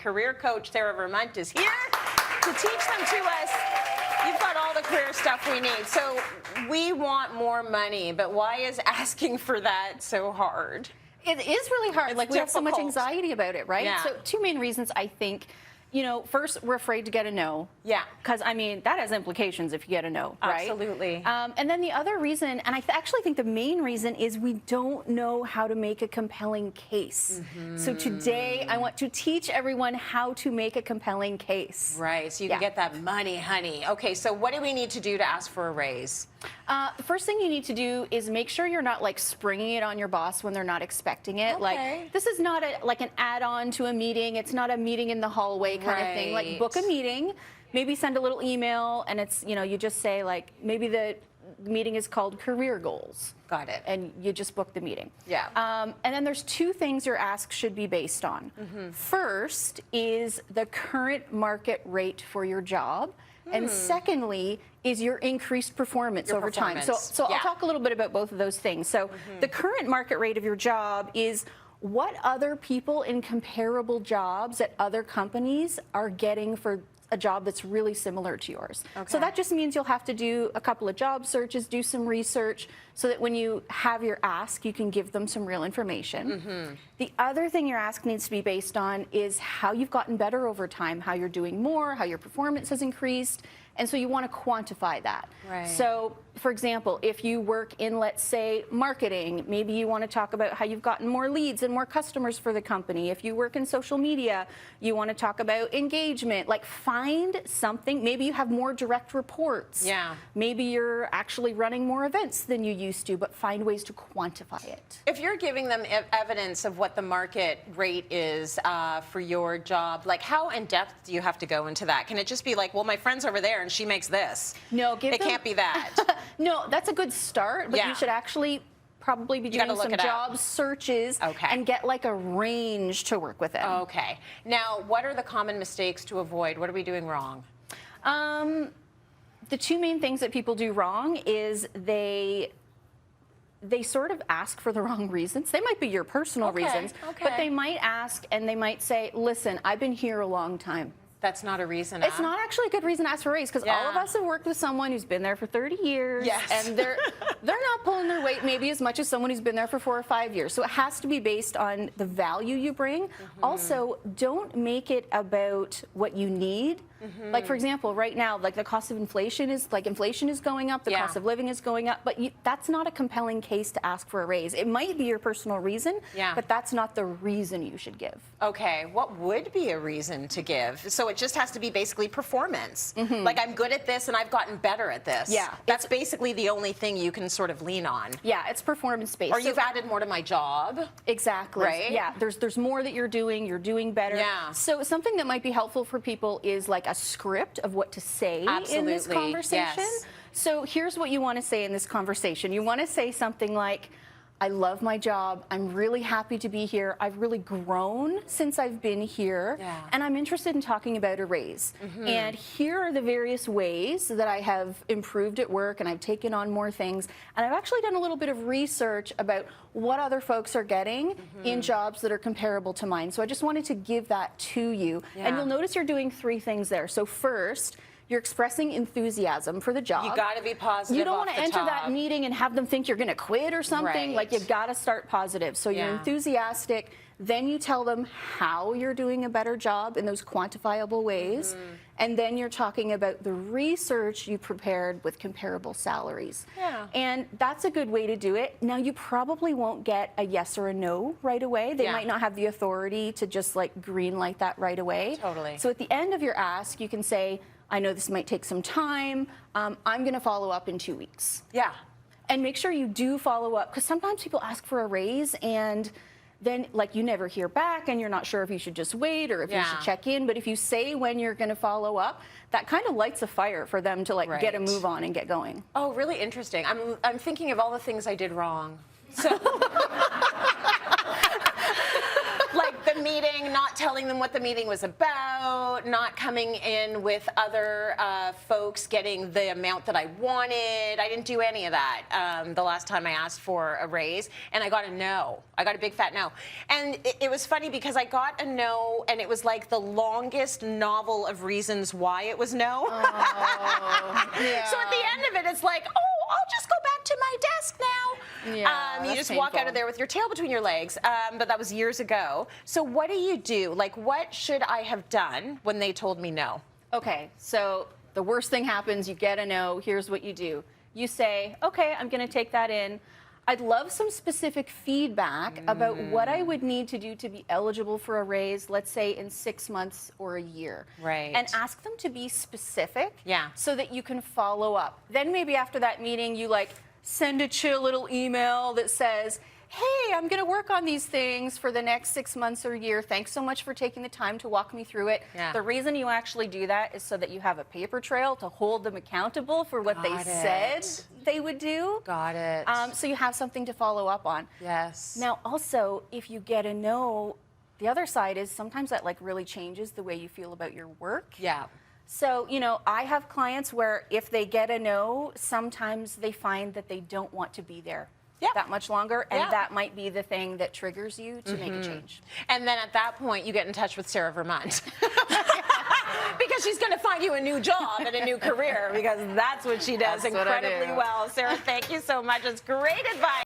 Career coach Sarah Vermunt is here to teach them to us. You've got all the career stuff we need. So we want more money, but why is asking for that so hard? It is really hard. It's we have so much difficult. anxiety about it, right? Yeah. So two main reasons, I think. First, we're afraid to get a no. Yeah. Because, that has implications if you get a no, right? Absolutely. And then the other reason, and I actually think the main reason, is we don't know how to make a compelling case. So today, I want to teach everyone how to make a compelling case. Right, so you can get that money, honey. Okay, so what do we need to do to ask for a raise? The first thing you need to do is make sure you're not springing it on your boss when they're not expecting it. Okay. This is not an add-on to a meeting. It's not a meeting in the hallway kind of thing. Book a meeting, maybe send a little email, and it's, you just say maybe the meeting is called career goals. Got it. And you just book the meeting. Yeah. And then there's two things your ask should be based on. First is the current market rate for your job. And secondly is your increased performance over time. So I'll talk a little bit about both of those things. So the current market rate of your job is what other people in comparable jobs at other companies are getting for a job that's really similar to yours. Okay. So that just means you'll have to do a couple of job searches, do some research, so that when you have your ask, you can give them some real information. The other thing your ask needs to be based on is how you've gotten better over time, how you're doing more, how your performance has increased, and so you want to quantify that. Right. So, for example, if you work in, let's say, marketing, maybe you want to talk about how you've gotten more leads and more customers for the company. If you work in social media, you want to talk about engagement. Find something. Maybe you have more direct reports. Yeah. Maybe you're actually running more events than you used to, but find ways to quantify it. If you're giving them evidence of what the market rate is for your job, how in depth do you have to go into that? Can it just be well, my friend's over there and she makes this? No, it can't be that. No, that's a good start, but you should actually probably be doing some job searches and get a range to work within. Okay. Now, what are the common mistakes to avoid? What are we doing wrong? The two main things that people do wrong is they sort of ask for the wrong reasons. They might be your personal reasons, but they might ask and they might say, listen, I've been here a long time. That's not a reason. It's not actually a good reason to ask for a raise, because all of us have worked with someone who's been there for 30 years, and they're not pulling their weight maybe as much as someone who's been there for 4 or 5 years. So it has to be based on the value you bring. Also, don't make it about what you need. For example, right now, the cost of inflation is going up, the cost of living is going up, but that's not a compelling case to ask for a raise. It might be your personal reason, but that's not the reason you should give. Okay, what would be a reason to give? So it just has to be basically performance. I'm good at this and I've gotten better at this. Yeah. That's basically the only thing you can sort of lean on. Yeah, it's performance-based. Or you've added more to my job. Exactly. Right? Yeah, there's more that you're doing better. Yeah. So something that might be helpful for people is a script of what to say in this conversation. Yes. So here's what you want to say in this conversation. You want to say something like, I love my job. I'm really happy to be here. I've really grown since I've been here. And I'm interested in talking about a raise. And here are the various ways that I have improved at work and I've taken on more things. And I've actually done a little bit of research about what other folks are getting in jobs that are comparable to mine. So I just wanted to give that to you. And you'll notice you're doing 3 things there. So first, you're expressing enthusiasm for the job. You got to be positive. You don't want to enter that meeting and have them think you're going to quit or something. Right. You've got to start positive. So you're enthusiastic. Then you tell them how you're doing a better job in those quantifiable ways. And then you're talking about the research you prepared with comparable salaries. And that's a good way to do it. Now, you probably won't get a yes or a no right away. They might not have the authority to just green light that right away. Totally. So at the end of your ask, you can say, I know this might take some time. I'm going to follow up in 2 weeks. Yeah. And make sure you do follow up, because sometimes people ask for a raise and then you never hear back and you're not sure if you should just wait or if you should check in. But if you say when you're going to follow up, that kind of lights a fire for them to get a move on and get going. Oh, really interesting. I'm thinking of all the things I did wrong. So the meeting, not telling them what the meeting was about, not coming in with other folks getting the amount that I wanted. I didn't do any of that the last time I asked for a raise, and I got a no. I got a big fat no. And it was funny because I got a no, and it was like the longest novel of reasons why it was no. Oh, yeah. So at the end of it, it's like, oh, I'll just go back to my desk now. Yeah, you that's just walk out painful. of there with your tail between your legs. But that was years ago. So what do you do? Like, what should I have done when they told me no? Okay, so the worst thing happens, you get a no, here's what you do. You say, okay, I'm gonna take that in. I'd love some specific feedback about what I would need to do to be eligible for a raise, let's say in 6 months or a year. Right. And ask them to be specific, Yeah. so that you can follow up. Then maybe after that meeting, you like send a chill little email that says, hey, I'm going to work on these things for the next 6 months or a year. Thanks so much for taking the time to walk me through it. Yeah. The reason you actually do that is so that you have a paper trail to hold them accountable for what they Got said it. they would do. Got it. So you have something to follow up on. Yes. Now, also, if you get a no, the other side is sometimes that like really changes the way you feel about your work. Yeah. So, you know, I have clients where if they get a no, sometimes they find that they don't want to be there Yeah. that much longer, and Yeah. that might be the thing that triggers you to make a change. And then at that point, you get in touch with Sarah Vermunt. Because she's going to find you a new job and a new career, because that's what she does That's what I incredibly do. well. Sarah, thank you so much. It's great advice.